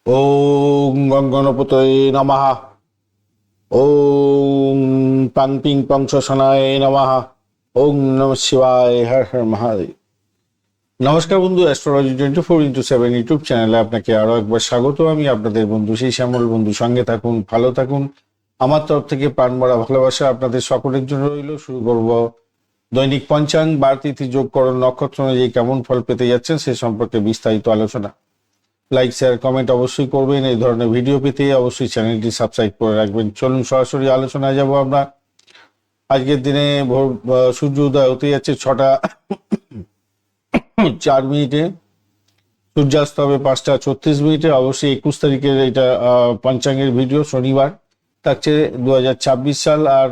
ওং গঙ্গনপতয়ে নমঃ। ওং পাং পিং পং শোষণায় নমঃ। ওং নমঃ শিবায়, হর হর মহাদেব। নমস্কার বন্ধু, অ্যাস্ট্রোলজি 24x7 ইউটিউব চ্যানেলে আপনাকে আরো একবার স্বাগত। আমি আপনাদের বন্ধু সেই শ্যামল বন্ধু। সঙ্গে থাকুন, ভালো থাকুন। আমার তরফ থেকে প্রাণ ভরা ভালোবাসা আপনাদের সকলের জন্য রইল। শুরু করব দৈনিক পঞ্চাঙ্গ, বার তিথি, যোগকরণ, নক্ষত্র অনুযায়ী কেমন ফল পেতে যাচ্ছেন সে সম্পর্কে বিস্তারিত আলোচনা। লাইক, শেয়ার, কমেন্ট অবশ্যই করবেন। এই ধরনের ভিডিও পেতে অবশ্যই চ্যানেলটি সাবস্ক্রাইব করে রাখবেন। চলুন সরাসরি আলোচনায় যাব আমরা। আজকের দিনে সূর্য উদয় হতে যাচ্ছে 6টা 4 মিনিটে, সূর্যাস্ত হবে 5টা 36 মিনিটে। অবশ্যই 21 তারিখের এটা পঞ্চাঙ্গের ভিডিও, শনিবার থাকছে 2026 সাল, আর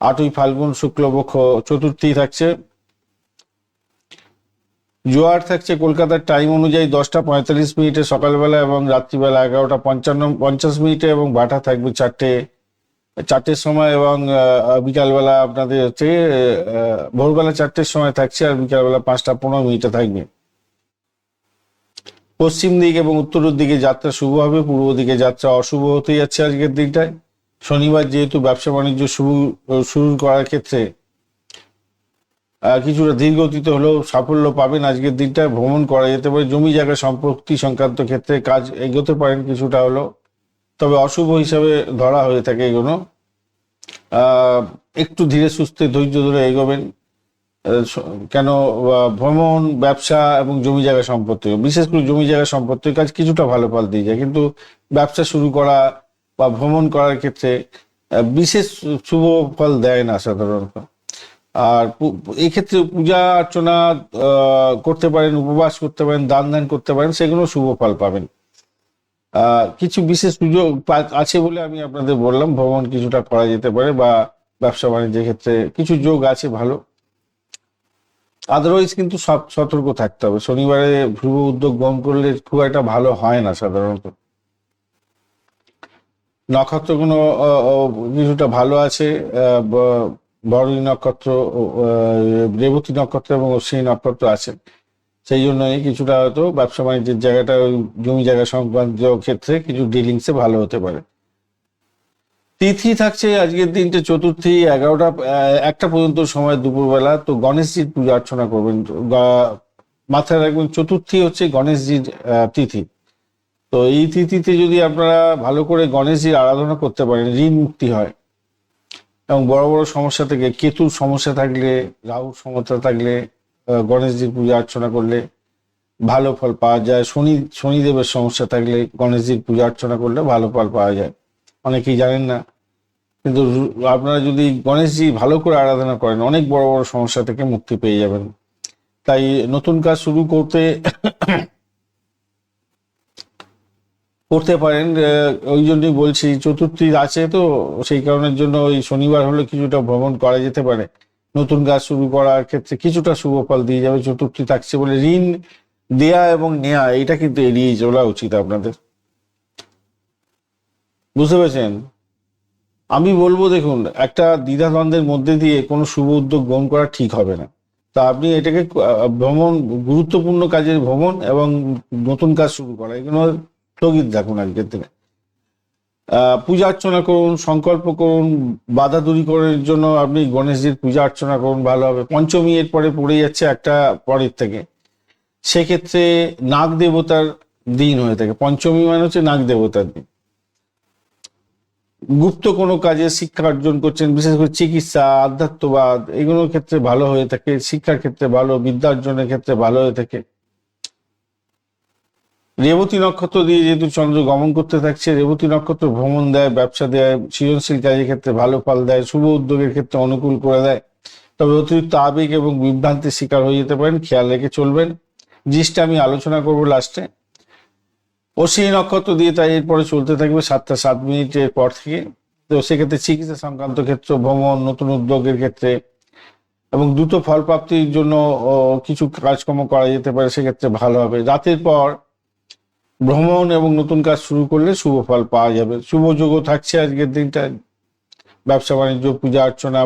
8ই ফাল্গুন শুক্লপক্ষ চতুর্থী থাকছে। জোয়ার থাকছে কলকাতার টাইম অনুযায়ী 10টা 45 মিনিটে সকালবেলা এবং রাত্রিবেলা 11টা 50 মিনিটে, এবং ভাটা থাকবে চারটের সময়, এবং বিকালবেলা আপনাদের হচ্ছে ভোরবেলা 4টের সময় থাকছে, আর বিকালবেলা 5টা 15 মিনিটে থাকবে। পশ্চিম দিক এবং উত্তরের দিকে যাত্রা শুভ হবে, পূর্ব দিকে যাত্রা অশুভ হতে যাচ্ছে আজকের দিনটায়। শনিবার যেহেতু ব্যবসা বাণিজ্য শুরু করার ক্ষেত্রে কিছুটা ধীরগতিতে হলেও সাফল্য পাবেন আজকের দিনটায়। ভ্রমণ করা যেতে পারে, জমি জায়গা সম্পত্তি সংক্রান্ত ক্ষেত্রে কাজ এগোতে পারেন কিছুটা হলেও, তবে অশুভ হিসাবে ধরা হয়ে থাকে এগুলো। একটু ধীরে সুস্থে ধৈর্য ধরে এগোবেন। কেন ভ্রমণ, ব্যবসা এবং জমি জায়গা সম্পত্তি, বিশেষ করে জমি জায়গা সম্পত্তির কাজ কিছুটা ভালো ফল দিয়ে যায়, কিন্তু ব্যবসা শুরু করা বা ভ্রমণ করার ক্ষেত্রে বিশেষ শুভ ফল দেয় না সাধারণত। আর এই ক্ষেত্রে পূজা অর্চনা করতে পারেন, উপবাস করতে পারেন, দান ধ্যান করতে পারেন, সেগুলো শুভ ফল পাবেন। কিছু বিশেষ সুযোগ আছে বলে আমি আপনাদের বললাম, ভ্রমণ কিছুটা করা যেতে পারে, বা ব্যবসা বাণিজ্যের ক্ষেত্রে কিছু যোগ আছে ভালো। আদারওয়াইজ কিন্তু সব সতর্ক থাকতে হবে। শনিবারে ধ্রুব উদ্যোগ গ্রহণ করলে খুব একটা ভালো হয় না সাধারণত। নক্ষত্রগুলো কিছুটা ভালো আছে। ভরণী নক্ষত্র, রেবতী নক্ষত্র এবং অশ্বিনী নক্ষত্র আছে, সেই জন্যই কিছুটা হয়তো ব্যবসা বাণিজ্যের জায়গাটা, ওই জমি জায়গা সংক্রান্ত ক্ষেত্রে কিছু ডিলিংসে ভালো হতে পারে। তিথি থাকছে আজকের দিনটা চতুর্থী, 1টা পর্যন্ত সময় দুপুরবেলা। তো গণেশজির পূজা অর্চনা করবেন। মাথায় রাখবেন চতুর্থী হচ্ছে গণেশজির তিথি। তো এই তিথিতে যদি আপনারা ভালো করে গণেশজির আরাধনা করতে পারেন, ঋণ মুক্তি হয়। এবং বড় বড় সমস্যা থেকে, কেতুর সমস্যা থাকলে, রাহুর সমস্যা থাকলে গণেশজির পূজা অর্চনা করলে ভালো ফল পাওয়া যায়। শনিদেবের সমস্যা থাকলে গণেশজির পূজা অর্চনা করলে ভালো ফল পাওয়া যায়। অনেকেই জানেন না, কিন্তু আপনারা যদি গণেশজি ভালো করে আরাধনা করেন, অনেক বড় বড় সমস্যা থেকে মুক্তি পেয়ে যাবেন। তাই নতুন কাজ শুরু করতে পারেন। ওই জন্যই বলছি, চতুর্থী আছে তো, সেই কারণের জন্য ওই শনিবার হলে কিছুটা ভ্রমণ করা যেতে পারে। নতুন কাজ শুরু করার ক্ষেত্রে কিছুটা শুভ ফল দিয়ে যাবে। চতুর্থী থাকছে বলে ঋণ দেয়া এবং নেয়া এটা কিন্তু এড়িয়ে চলা উচিত আপনাদের। বুঝতে পেরেছেন? আমি বলবো, দেখুন, একটা দ্বিধাদ্বন্দ্বের মধ্যে দিয়ে কোনো শুভ উদ্যোগ গ্রহণ করা ঠিক হবে না। তা আপনি এটাকে ভ্রমণ, গুরুত্বপূর্ণ কাজের ভ্রমণ এবং নতুন কাজ শুরু করা, এগুলো স্থগিত রাখুন আজকের দিনে। পূজা অর্চনা করুন, সংকল্প করুন, বাধা দূরীকরণের জন্য আপনি গণেশজির পূজা অর্চনা করুন, ভালো হবে। পঞ্চমী এর পরে পড়ে যাচ্ছে একটা পরের থেকে, সেক্ষেত্রে নাগ দেবতার দিন হয়ে থাকে। পঞ্চমী মানে হচ্ছে নাগ দেবতার দিন। গুপ্ত কোনো কাজে শিক্ষা অর্জন করছেন, বিশেষ করে চিকিৎসা, আধ্যাত্মবাদ, এগুলোর ক্ষেত্রে ভালো হয়ে থাকে। শিক্ষার ক্ষেত্রে ভালো, বিদ্যা অর্জনের ক্ষেত্রে ভালো হয়ে থাকে। রেবতী নক্ষত্র দিয়ে যেহেতু চন্দ্র গমন করতে থাকছে, রেবতী নক্ষত্র ভ্রমণ দেয়, ব্যবসা দেয়, সৃজনশীল কাজের ক্ষেত্রে ভালো ফল দেয়, শুভ উদ্যোগের ক্ষেত্রে অনুকূল করে দেয়। তবে অতিরিক্ত আবেগ এবং বিভ্রান্তির শিকার হয়ে যেতে পারেন, খেয়াল রেখে চলবেন। জিনিসটা আমি আলোচনা করবো লাস্টে। অশ্বিনী নক্ষত্র দিয়ে তাই এরপরে চলতে থাকবে 7টা 7 মিনিটের পর থেকে। তো সেক্ষেত্রে চিকিৎসা সংক্রান্ত ক্ষেত্রে, ভ্রমণ, নতুন উদ্যোগের ক্ষেত্রে এবং দ্রুত ফল প্রাপ্তির জন্য কিছু কাজকর্ম করা যেতে পারে, সেক্ষেত্রে ভালো হবে। রাতের পর ভ্রমণ এবং নতুন কাজ শুরু করলে শুভ ফল পাওয়া যাবে। শুভ যোগও থাকছে আজকের দিনটা, ব্যবসা বাণিজ্য, পূজা অর্চনা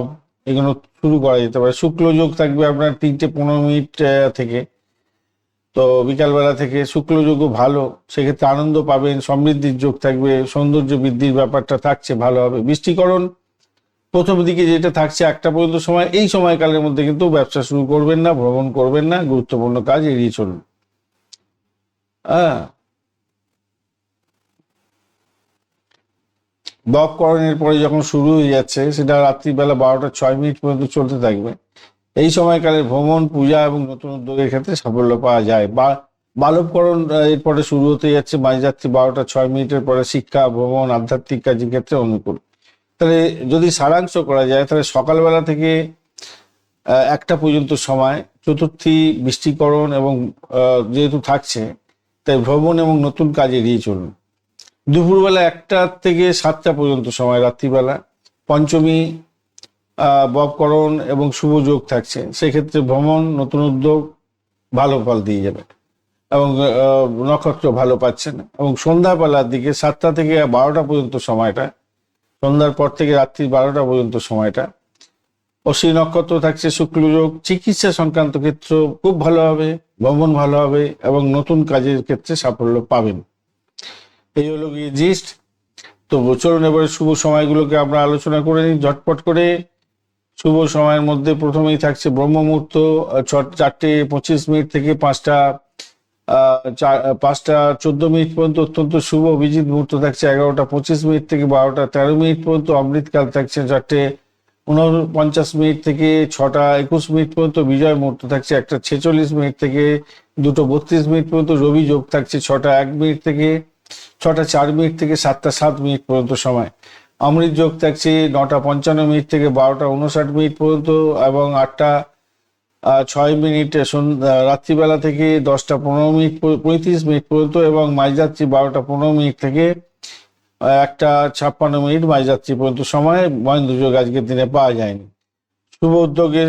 এগুলো শুরু করা যেতে পারে। শুক্ল যোগ থাকবে আপনার 3টে 15 মিনিট থেকে, তো বিকালবেলা থেকে শুক্লযোগও ভালো, সেক্ষেত্রে আনন্দ পাবেন, সমৃদ্ধির যোগ থাকবে, সৌন্দর্য বৃদ্ধির ব্যাপারটা থাকছে, ভালো হবে। বৃষ্টিকরণ প্রথম দিকে যেটা থাকছে 1টা পর্যন্ত সময়, এই সময়কালের মধ্যে কিন্তু ব্যবসা শুরু করবেন না, ভ্রমণ করবেন না, গুরুত্বপূর্ণ কাজ এড়িয়ে চলুন। হ্যাঁ, ববকরণের পরে যখন শুরু হয়ে যাচ্ছে, সেটা রাত্রিবেলা 12টা 6 মিনিট পর্যন্ত চলতে থাকবে। এই সময়কালে ভ্রমণ, পূজা এবং নতুন উদ্যোগের ক্ষেত্রে সাফল্য পাওয়া যায়। বা বালবকরণ এরপরে শুরু হতে যাচ্ছে মাঝরাত্রি 12টা 6 মিনিটের পরে, শিক্ষা, ভ্রমণ, আধ্যাত্মিক কাজের ক্ষেত্রে অনুকূল। তাহলে যদি সারাংশ করা যায়, তাহলে সকালবেলা থেকে 1টা পর্যন্ত সময়, চতুর্থী, বৃষ্টিকরণ এবং যেহেতু থাকছে, তাই ভ্রমণ এবং নতুন কাজ এড়িয়ে চলুন। দুপুরবেলা 1টা থেকে 7টা পর্যন্ত সময়, রাত্রিবেলা পঞ্চমী, ববকরণ এবং শুভ যোগ থাকছে, সেক্ষেত্রে ভ্রমণ, নতুন উদ্যোগ ভালো ফল দিয়ে যাবে এবং নক্ষত্র ভালো পাচ্ছেন। এবং সন্ধ্যাবেলার দিকে 7টা থেকে 12টা পর্যন্ত সময়টা, সন্ধ্যার পর থেকে রাত্রি 12টা পর্যন্ত সময়টা, অশ্বিনী নক্ষত্র থাকছে, শুক্লযোগ, চিকিৎসা সংক্রান্ত ক্ষেত্র খুব ভালো হবে, ভ্রমণ ভালো হবে এবং নতুন কাজের ক্ষেত্রে সাফল্য পাবেন। এই হলো গিয়ে জিস্ট। তো চলুন এবারে শুভ সময়গুলোকে আমরা আলোচনা করে নিই ঝটপট করে। শুভ সময়ের মধ্যে প্রথমেই থাকছে ব্রহ্ম মুহূর্ত 4:25 থেকে 5:14 পর্যন্ত অত্যন্ত শুভ। অভিজিৎ মুহূর্ত থাকছে 11:25 থেকে 12:13 পর্যন্ত। অমৃতকাল থাকছে 4:49 থেকে 6:21 পর্যন্ত। বিজয় মুহূর্ত থাকছে 1:46 থেকে 2:32 পর্যন্ত। রবি যোগ থাকছে 6:01 থেকে 6:04 থেকে 7:07 পর্যন্ত সময়। অমৃত যোগ থাকছে 9:55 থেকে 12:59 পর্যন্ত এবং 8:06 রাত্রিবেলা থেকে 10:15 পর্যন্ত এবং মাঝরাত্রি 12:15 থেকে 1:56 মাঝরাত্রি পর্যন্ত সময়। মহেন্দ্র যোগ আজকের দিনে পাওয়া যায়নি। শুভ উদ্যোগে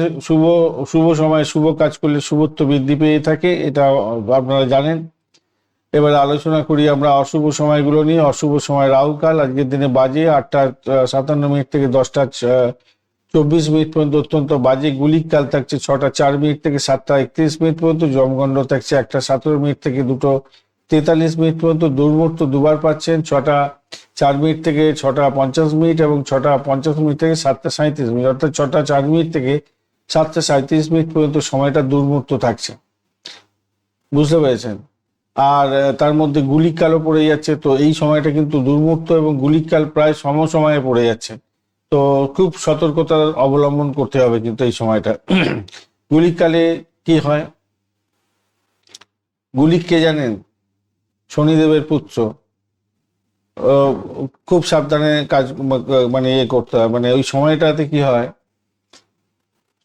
শুভ সময় শুভ কাজ করলে শুভত্ব বৃদ্ধি পেয়ে থাকে, এটা আপনারা জানেন। এবার আলোচনা করি আমরা অশুভ সময়গুলো নিয়ে। অশুভ সময় রাহুকাল আজকের দিনে বাজে 8:57 থেকে 10:24 পর্যন্ত অত্যন্ত বাজে। গুলিক কাল থাকছে 6:04 থেকে 7:31 পর্যন্ত। জমগণ্ড থাকছে 1:17 থেকে 2:43 পর্যন্ত। দুর্মুহূর্ত দুবার পাচ্ছেন, 6:04 থেকে 6:50 এবং 6:50 থেকে 7:37, অর্থাৎ 6:04 থেকে 7:37 পর্যন্ত সময়টা দুর্মুহূর্ত থাকছে, বুঝতে পেরেছেন। আর তার মধ্যে গুলিকালও পড়ে যাচ্ছে, তো এই সময়টা কিন্তু দুর্মুহূর্ত এবং গুলিকাল প্রায় সমসময়ে পড়ে যাচ্ছে, তো খুব সতর্কতা অবলম্বন করতে হবে কিন্তু এই সময়টা। গুলিকালে কি হয়, গুলিক কে জানেন? শনিদেবের পুত্র। খুব সাবধানে কাজ মানে করতে হয়। মানে ওই সময়টাতে কি হয়,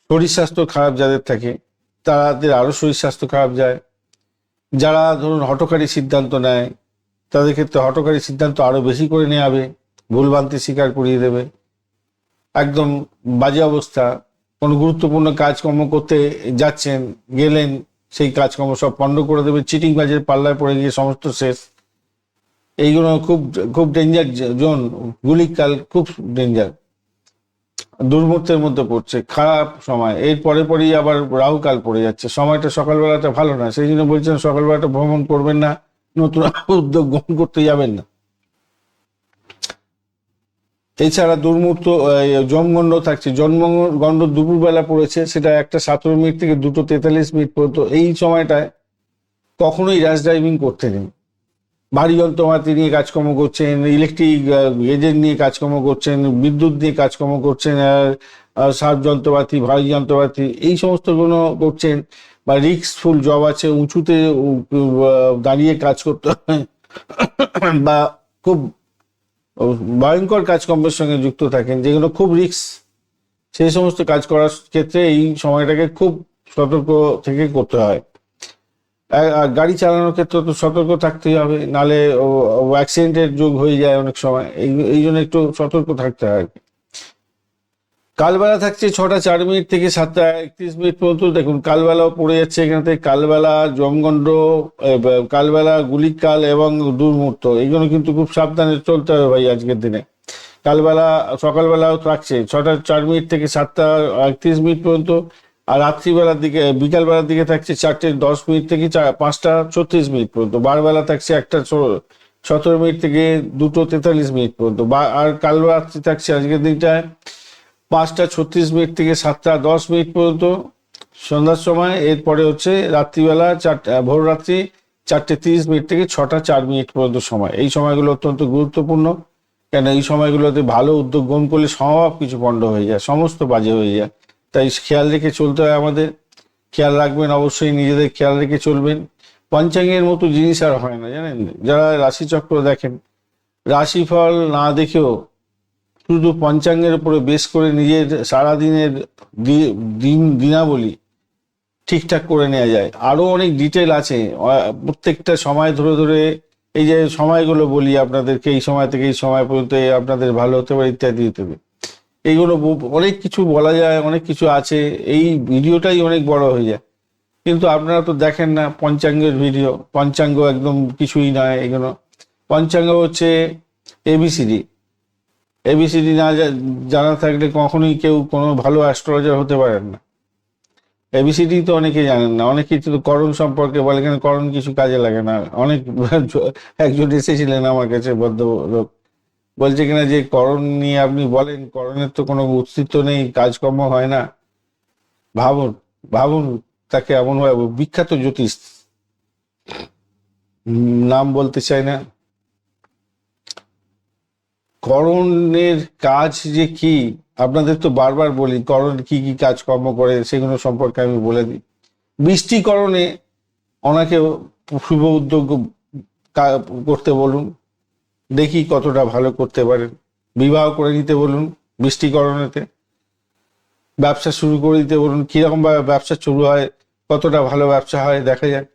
শরীর স্বাস্থ্য খারাপ যাদের থাকে তাদের আরো শরীর স্বাস্থ্য খারাপ যায়। যারা ধরুন হঠকারী সিদ্ধান্ত নেয়, তাদের ক্ষেত্রে হঠকারী সিদ্ধান্ত আরো বেশি করে নেওয়াবে, ভুলভ্রান্তি স্বীকার করিয়ে দেবে, একদম বাজে অবস্থা। কোনো গুরুত্বপূর্ণ কাজকর্ম করতে যাচ্ছেন, গেলেন, সেই কাজকর্ম সব পণ্ড করে দেবে, চিটিং বাজের পাল্লায় পড়ে গিয়ে সমস্ত শেষ। এইগুলো খুব খুব ডেঞ্জার জোন। গুলিকাল খুব ডেঞ্জার, দুর্মূর্তের মধ্যে পড়ছে, খারাপ সময়। এর পরে পরেই আবার রাহুকাল পড়ে যাচ্ছে, সময়টা সকালবেলাটা ভালো না। সেই জন্য বলছেন সকালবেলাটা ভ্রমণ করবেন না, নতুন উদ্যোগ গ্রহণ করতে যাবেন না। এছাড়া দুর্মুহূর্ত জমগণ্ড থাকছে, জন্মগণ্ড দুপুরবেলা পড়েছে, সেটা 1:17 থেকে 2:43 পর্যন্ত। এই সময়টায় কখনোই র্যাশ ড্রাইভিং করতে নেই। ভারী যন্ত্রপাতি নিয়ে কাজকর্ম করছেন, ইলেকট্রিক গেজেট নিয়ে কাজকর্ম করছেন, বিদ্যুৎ নিয়ে কাজকর্ম করছেন, সার যন্ত্রপাতি, ভারী যন্ত্রপাতি, এই সমস্তগুলো করছেন, বা রিস্কফুল জব আছে, উঁচুতে দাঁড়িয়ে কাজ করতে হয়, বা খুব ভয়ঙ্কর কাজকর্মের সঙ্গে যুক্ত থাকেন যেগুলো খুব রিস্ক, সেই সমস্ত কাজ করার ক্ষেত্রে এই সময়টাকে খুব সতর্ক থেকে করতে হয়। গাড়ি চালানোর ক্ষেত্রে তো সতর্ক থাকতেই হবে, নালে অ্যাক্সিডেন্টের যোগ হয়ে যায় অনেক সময়। এই জন্য একটু সতর্ক থাকতে হয়। কালবেলা থাকছে 6:04 থেকে 7:31 পর্যন্ত। দেখুন কালবেলাও পড়ে যাচ্ছে এখান থেকে। কালবেলা জমগণ্ড, কালবেলা গুলিকাল এবং দুর্মুহূর্ত, এইগুলো কিন্তু খুব সাবধানে চলতে হবে ভাই আজকের দিনে। কালবেলা সকালবেলাও থাকছে 6:04 থেকে 7:31 পর্যন্ত। আর রাত্রিবেলার দিকে বিকালবেলার দিকে থাকছে 4:10 থেকে 5:36 পর্যন্ত। বারবেলা থাকছে 1:17 থেকে 2:43 পর্যন্ত। আর কাল রাত্রি থাকছে আজকের দিনটায় 5:36 থেকে 7:10 পর্যন্ত সন্ধ্যার সময়। এরপরে হচ্ছে রাত্রিবেলা ভোর রাত্রি 4:30 থেকে 6:04 পর্যন্ত সময়। এই সময়গুলো অত্যন্ত গুরুত্বপূর্ণ, কেন এই সময়গুলোতে ভালো উদ্যোগ গ্রহণ করলে সব কিছু পণ্ড হয়ে যায়, সমস্ত বাজে হয়ে যায়। তাই খেয়াল রেখে চলতে হয় আমাদের। খেয়াল রাখবেন, অবশ্যই নিজেদের খেয়াল রেখে চলবেন। পঞ্চাঙ্গের মতো জিনিস আর হয় না, জানেন। যারা রাশিচক্র দেখেন, রাশিফল না দেখেও শুধু পঞ্চাঙ্গের উপরে বেশ করে নিজের সারাদিনের দিনাবলী ঠিকঠাক করে নেওয়া যায়। আরো অনেক ডিটেল আছে, প্রত্যেকটা সময় ধরে ধরে এই যে সময়গুলো বলি আপনাদেরকে, এই সময় থেকে এই সময় পর্যন্ত আপনাদের ভালো হতে পারে ইত্যাদি ইত্যাদি, এইগুলো অনেক কিছু বলা যায়, অনেক কিছু আছে। এই ভিডিওটাই অনেক বড় হয়ে যায়, কিন্তু আপনারা তো দেখেন না পঞ্চাঙ্গের ভিডিও। পঞ্চাঙ্গ একদম কিছুই নয় এগুলো। পঞ্চাঙ্গ হচ্ছে এবিসিডি। এবিসিডি না জানা থাকলে কখনোই কেউ কোনো ভালো অ্যাস্ট্রোলজার হতে পারেন না। এবিসিডি তো অনেকে জানেন না, অনেকে তো করণ সম্পর্কে বলে, কেন করণ কিছু কাজে লাগে না। অনেক একজন এসেছিলেন আমার কাছে ভদ্রলোক, বলছে কিনা যে করণ নিয়ে আপনি বলেন, করণের তো কোনো অস্তিত্ব নেই, কাজকর্ম হয় না। ভাবুন ভাবুন, তাকে এমন ভাবে বিখ্যাত জ্যোতিষ, নাম বলতে চাই না। করণের কাজ যে কি আপনাদের তো বারবার বলি, করণ কি কি কাজকর্ম করে সেগুলো সম্পর্কে আমি বলে দিই। বৃষ্টিকরণে ওনাকে শুভ উদ্যোগ করতে বলুন, দেখি কতটা ভালো করতে পারেন। বিবাহ করে নিতে বলুন বৃষ্টিকরণেতে, ব্যবসা শুরু করে দিতে বলুন, কিরকম ভাবে ব্যবসা শুরু হয়, কতটা ভালো ব্যবসা হয় দেখা যাক।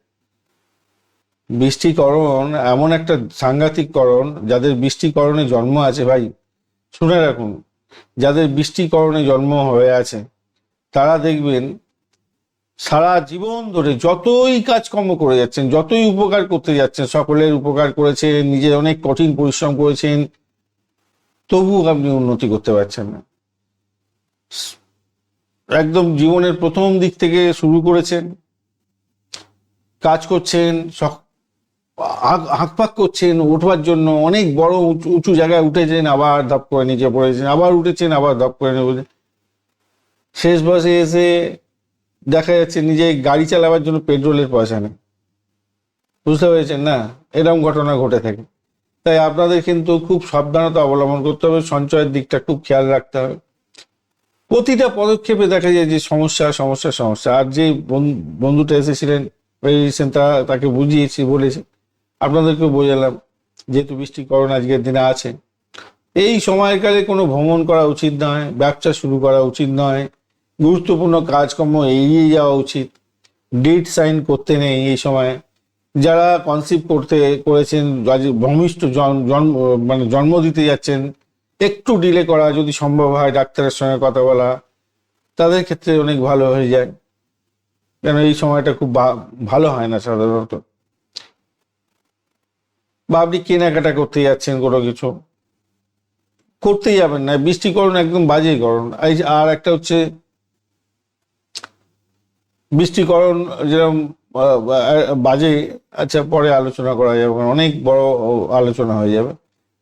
বৃষ্টিকরণ এমন একটা সাংঘাতিক করণ, যাদের বৃষ্টিকরণে জন্ম আছে ভাই শুনে রাখুন, যাদের বৃষ্টিকরণে জন্ম হয়ে আছে তারা দেখবেন সারা জীবন ধরে যতই কাজকর্ম করে যাচ্ছেন, যতই উপকার করতে যাচ্ছেন, সকলের উপকার করেছেন, নিজে অনেক কঠিন পরিশ্রম করেছেন, তবু আপনি উন্নতি করতে পারছেন না। একদম জীবনের প্রথম দিক থেকে শুরু করেছেন, কাজ করছেন, হাঁকপাক করছেন উঠবার জন্য, অনেক বড় উঁচু জায়গায় উঠেছেন, আবার ধপ করে নিচে পড়েছেন, আবার উঠেছেন, আবার ধপ করে নেবেছেন। শেষ বয়সে এসে দেখা যাচ্ছে নিজে গাড়ি চালাবার জন্য পেট্রোলের পয়সা নেই। বুঝতে পেরেছেন না, এরকম ঘটনা ঘটে থাকে। তাই আপনাদের কিন্তু খুব সাবধানতা অবলম্বন করতে হবে, সঞ্চয়ের দিকটা খুব খেয়াল রাখতে হবে। প্রতিটা পদক্ষেপে দেখা যায় যে সমস্যা সমস্যা সমস্যা। আর যে বন্ধুটা এসেছিলেন তাকে বুঝিয়েছি, বলেছি, আপনাদেরকেও বোঝালাম, যেহেতু বৃষ্টিকরণ আজকের দিনে আছে, এই সময়কালে কোনো ভ্রমণ করা উচিত নয়, ব্যবসা শুরু করা উচিত নয়, গুরুত্বপূর্ণ কাজকর্ম এড়িয়ে যাওয়া উচিত, ডেট সাইন করতে নেই এই সময়। যারা কনসিভ করেছেন, ভূমিষ্ঠ মানে জন্ম দিতে যাচ্ছেন, একটু ডিলে করা যদি সম্ভব হয়, ডাক্তারের সঙ্গে কথা বলা, তাদের ক্ষেত্রে অনেক ভালো হয়ে যায়। কেন এই সময়টা খুব ভালো হয় না সাধারণত। বা আপনি কেনাকাটা করতে যাচ্ছেন, কোনো কিছু করতেই যাবেন না, বৃষ্টিকরণ একদম বাজে করণ। আর একটা হচ্ছে বৃষ্টিকরণ যেরকম বাজে, আচ্ছা পরে আলোচনা করা যাবে, অনেক বড় আলোচনা হয়ে যাবে।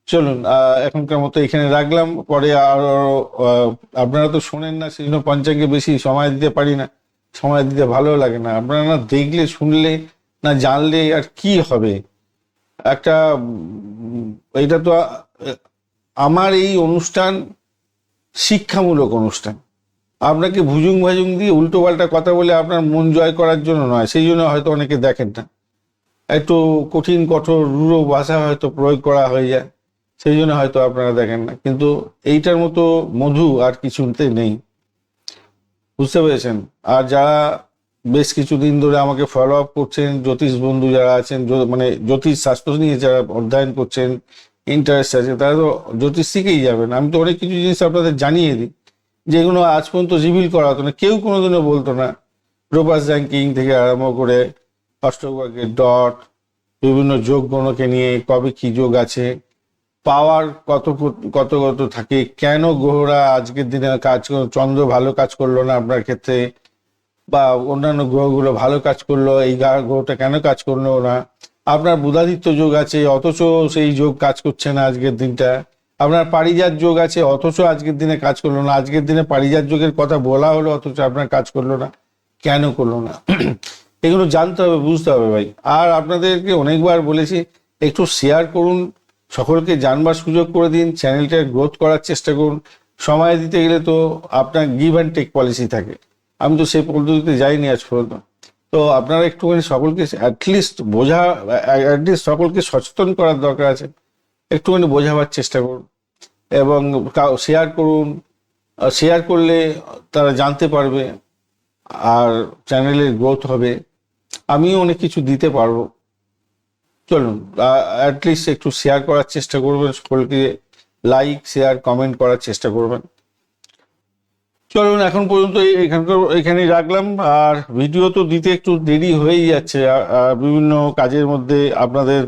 চলুন এখনকার মতো এখানে রাখলাম, পরে আরো আপনারা তো শোনেন না, সেই জন্য পঞ্চাঙ্গে বেশি সময় দিতে পারি না, সময় দিতে ভালো লাগে না। আপনারা না দেখলে শুনলে না জানলে আর কি হবে। একটা এটা তো আমার এই অনুষ্ঠান শিক্ষামূলক অনুষ্ঠান, আপনাকে ভুজুং ভাজুং দিয়ে উল্টো পাল্টা কথা বলে আপনার মন জয় করার জন্য নয়। সেই জন্য হয়তো অনেকে দেখেন না, একটু কঠিন কঠোর রূঢ় ভাষা হয়তো প্রয়োগ করা হয়ে যায়, সেই জন্য হয়তো আপনারা দেখেন না। কিন্তু এইটার মতো মধু আর কিছুতে নেই, বুঝতে পেরেছেন। আর যারা বেশ কিছুদিন ধরে আমাকে ফলো আপ করছেন, জ্যোতিষ বন্ধু যারা আছেন, মানে জ্যোতিষ শাস্ত্র নিয়ে যারা অধ্যয়ন করছেন, ইন্টারেস্ট আছে, তারা তো জ্যোতিষ শিখেই যাবেন। আমি তো অনেক কিছু জিনিস আপনাদের জানিয়ে দিই যেগুলো আজ পর্যন্ত রিভিল করা হতো না, কেউ কোনোদিনও বলতো না। রোপাস র্যাঙ্কিং থেকে আরম্ভ করে অষ্টভাগ্যের ডট, বিভিন্ন যোগ গণকে নিয়ে, কবে কি যোগ আছে, পাওয়ার কত কত কত থাকে, কেন গ্রহরা আজকের দিনে চন্দ্র ভালো কাজ করলো না আপনার ক্ষেত্রে, বা অন্যান্য গ্রহগুলো ভালো কাজ করলো, এই গ্রহটা কেন কাজ করলো না, আপনার বুধাদিত্য যোগ আছে অথচ সেই যোগ কাজ করছে না আজকের দিনটা, আপনার পারিজাত যোগ আছে অথচ আজকের দিনে কাজ করলো না, আজকের দিনে পারিজাত যোগের কথা বলা হলো অথচ আপনার কাজ করলো না, কেন করলো না? এগুলো জানতে হবে, বুঝতে হবে ভাই। আর আপনাদেরকে অনেকবার বলেছি, একটু শেয়ার করুন, সকলকে জানবার সুযোগ করে দিন, চ্যানেলটা গ্রোথ করার চেষ্টা করুন। সময় দিতে গেলে তো আপনার গিভ অ্যান্ড টেক পলিসি থাকে, আমি তো সেই পদ্ধতিতে যাইনি আজ পর্যন্ত। তো আপনারা একটুখানি সকলকে অ্যাটলিস্ট সকলকে সচেতন করার দরকার আছে, একটুখানি বোঝাবার চেষ্টা করুন এবং শেয়ার করুন। শেয়ার করলে তারা জানতে পারবে আর চ্যানেলের গ্রোথ হবে, আমিও অনেক কিছু দিতে পারবো। চলুন অ্যাটলিস্ট একটু শেয়ার করার চেষ্টা করবেন, সকলকে লাইক শেয়ার কমেন্ট করার চেষ্টা করবেন। চলুন এখন পর্যন্ত এখানেই রাখলাম। আর ভিডিও তো দিতে একটু দেরি হয়েই যাচ্ছে, বিভিন্ন কাজের মধ্যে আপনাদের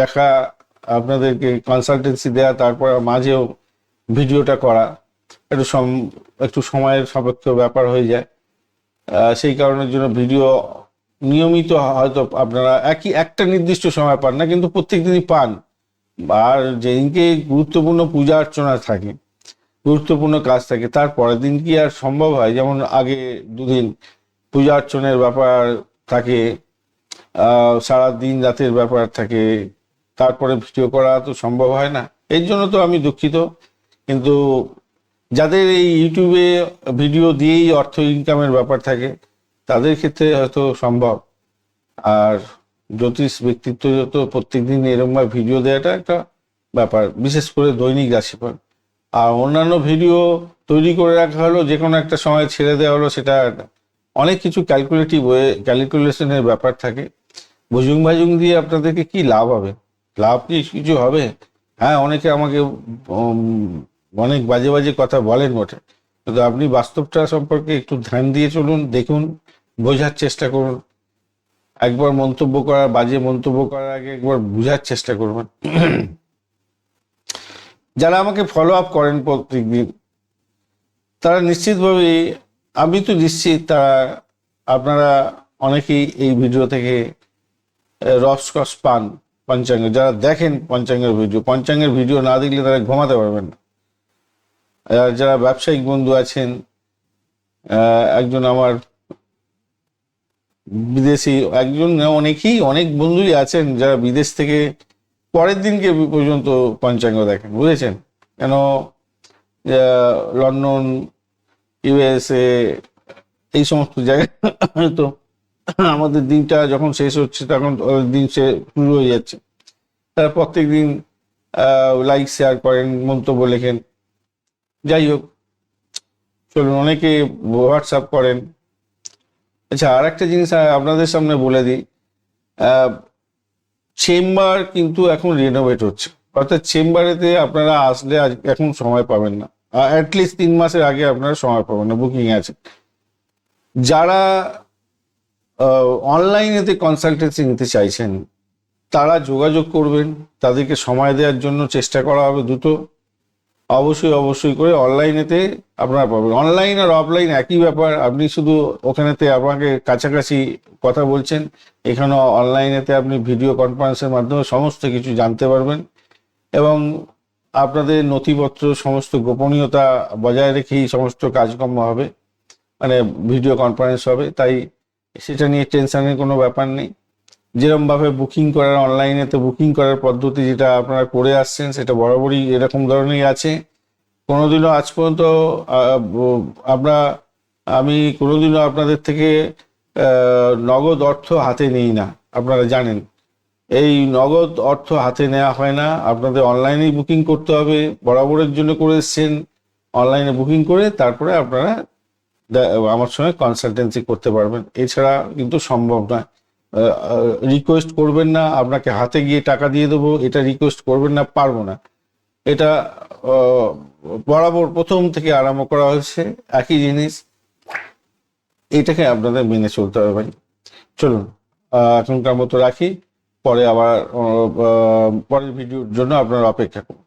দেখা, আপনাদেরকে কনসালটেন্সি দেওয়া, তারপর মাঝেও ভিডিওটা করা একটু সময়ের সাপেক্ষ ব্যাপার হয়ে যায়। সেই কারণের জন্য ভিডিও নিয়মিত হয়তো আপনারা একটা নির্দিষ্ট সময় পান না, কিন্তু প্রত্যেক দিনই পান। আর যেদিনকে গুরুত্বপূর্ণ পূজা অর্চনা থাকে, গুরুত্বপূর্ণ কাজ থাকে, তার পরের দিন কি আর সম্ভব হয়? যেমন আগে দুদিন পূজা অর্চনের ব্যাপার থাকে, সারা দিন রাতের ব্যাপার থাকে, তারপরে ভিডিও করা তো সম্ভব হয় না। এর জন্য তো আমি দুঃখিত। কিন্তু যাদের এই ইউটিউবে ভিডিও দিয়েই অর্থ ইনকামের ব্যাপার থাকে, তাদের ক্ষেত্রে হয়তো সম্ভব। আর জ্যোতিষ ব্যক্তিত্ব যত প্রত্যেকদিন এরকমভাবে ভিডিও দেওয়াটা একটা ব্যাপার, বিশেষ করে দৈনিক রাশিফল। আর অন্যান্য ভিডিও তৈরি করে রাখা হলো, যে কোনো একটা সময় ছেড়ে দেওয়া হলো, সেটা অনেক কিছু ক্যালকুলেশনের ব্যাপার থাকে। ভুজুং ভাজুং দিয়ে আপনাদেরকে কি লাভ হবে? লাভ কি কিছু হবে? হ্যাঁ, অনেকে আমাকে অনেক বাজে বাজে কথা বলেন বটে, কিন্তু আপনি বাস্তবটা সম্পর্কে একটু ধ্যান দিয়ে চলুন, দেখুন, বোঝার চেষ্টা করুন। একবার বাজে মন্তব্য করার আগে একবার বোঝার চেষ্টা করবেন। যারা আমাকে ফলো আপ করেন প্রত্যেকদিন, তারা নিশ্চিতভাবে, আমি তো নিশ্চিত, আপনারা অনেকেই এই ভিডিও থেকে রসকস পান। পঞ্চাঙ্গ যারা দেখেন, পঞ্চাঙ্গের ভিডিও না দেখলে তারা ঘুমাতে পারবেন না। যারা ব্যবসায়িক বন্ধু আছেন, একজন আমার বিদেশি অনেক বন্ধুই আছেন যারা বিদেশ থেকে পরের দিনকে পর্যন্ত পঞ্চাঙ্গ দেখেন, বুঝেছেন? কেন লন্ডন, ইউএসএ, এই সমস্ত জায়গায় তো আমাদের দিনটা যখন শেষ হচ্ছে তখন দিন শুরু হয়ে যাচ্ছে। তারা প্রত্যেক দিন লাইক শেয়ার করেন, মন্তব্য লেখেন। যাই হোক, চলুন, অনেকে হোয়াটসঅ্যাপ করেন। আচ্ছা, আর একটা জিনিস আপনাদের সামনে বলে দিই, চেম্বার কিন্তু এখন রিনোভেট হচ্ছে, অর্থাৎ চেম্বারেতে আপনারা আসলে এখন সময় পাবেন না, অ্যাটলিস্ট 3 মাসের আগে আপনারা সময় পাবেন না, বুকিং আছে। যারা অনলাইনেতে কনসালটেন্সি নিতে চাইছেন, তারা যোগাযোগ করবেন, তাদেরকে সময় দেওয়ার জন্য চেষ্টা করা হবে দ্রুত। অবশ্যই করে অনলাইনেতে আপনারা পাবেন। অনলাইন আর অফলাইন একই ব্যাপার, আপনি শুধু ওখানেতে আপনাকে কাছাকাছি কথা বলছেন, এখানে অনলাইনেতে আপনি ভিডিও কনফারেন্সের মাধ্যমে সমস্ত কিছু জানতে পারবেন এবং আপনাদের নথিপত্র সমস্ত গোপনীয়তা বজায় রেখেই সমস্ত কাজকর্ম হবে, মানে ভিডিও কনফারেন্স হবে। তাই সেটা নিয়ে টেনশনের কোনো ব্যাপার নেই। যেরকমভাবে অনলাইনেতে বুকিং করার পদ্ধতি যেটা আপনারা করে আসছেন, সেটা বরাবরই এরকম ধরনেরই আছে। কোনোদিনও আজ পর্যন্ত আমি কোনোদিনও আপনাদের থেকে নগদ অর্থ হাতে নিই না, আপনারা জানেন। এই নগদ অর্থ হাতে নেওয়া হয় না, আপনাদের অনলাইনেই বুকিং করতে হবে। বরাবরের জন্য করে এসছেন, অনলাইনে বুকিং করে তারপরে আপনারা আমার সঙ্গে কনসালটেন্সি করতে পারবেন। এছাড়া কিন্তু সম্ভব নয়। রিকোয়েস্ট করবেন না আপনাকে হাতে গিয়ে টাকা দিয়ে দেবো, এটা রিকোয়েস্ট করবেন না, পারবো না। এটা বরাবর প্রথম থেকে আরম্ভ করা হয়েছে একই জিনিস, এটাকে আপনাদের মেনে চলতে হবে ভাই। চলুন এখনকার মতো রাখি, পরে আবার পরের ভিডিওর জন্য আপনারা অপেক্ষা করুন।